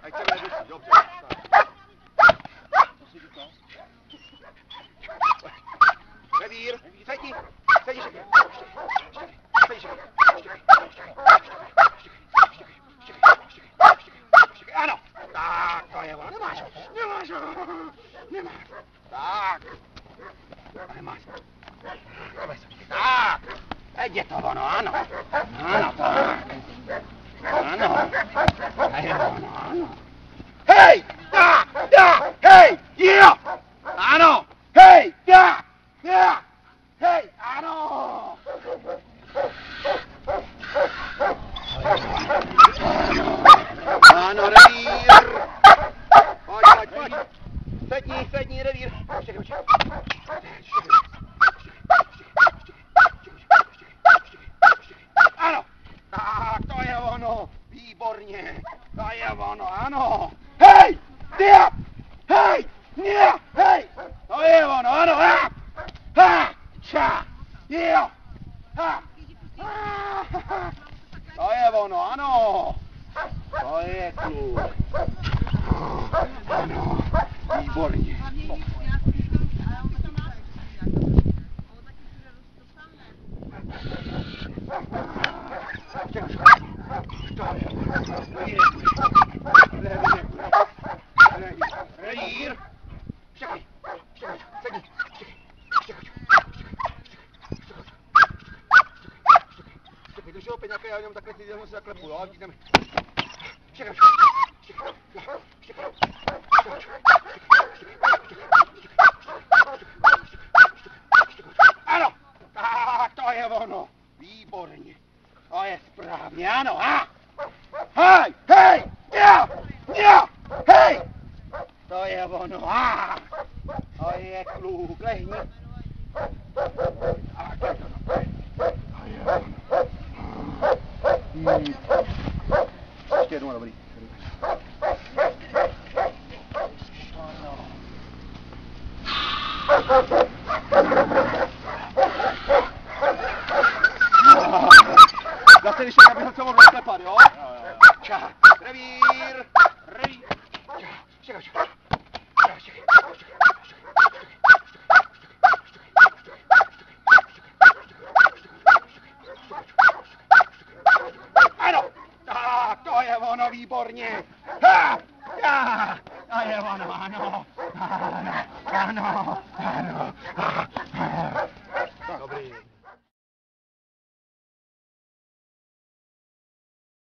Ať se nevyšší, dobře. Revír, sedni, sedni všechny. Ano, tak, to je ono, nemáš, tak, nemáš, tak, teď je to ono, ano, tak, ano, je ono, ano, hej, hej, jo, ano, hej, hej, ano, ano, revír, pojď, sedni, revír, ano, tak, to je ono, výborně, to je ono, ano, hej, hej, to je ono, ano, jo, to je ono, ano, to je kluk, ano, výborně. Revír, všechny, sedni, když je opět nějaké, já jenom takhle si dělám si zaklepu, jo, jdeme. Ano, tak to je ono, výborně, to je správně, ano, hej, hej, to je ono, to je kluk, lehni. Ještě jednou, dobrý. Zase když tak, aby ho co mohl naklepat, jo? Čá, revír, čekaj. Ano, tak, to je ono, výborně. To je ono, ano.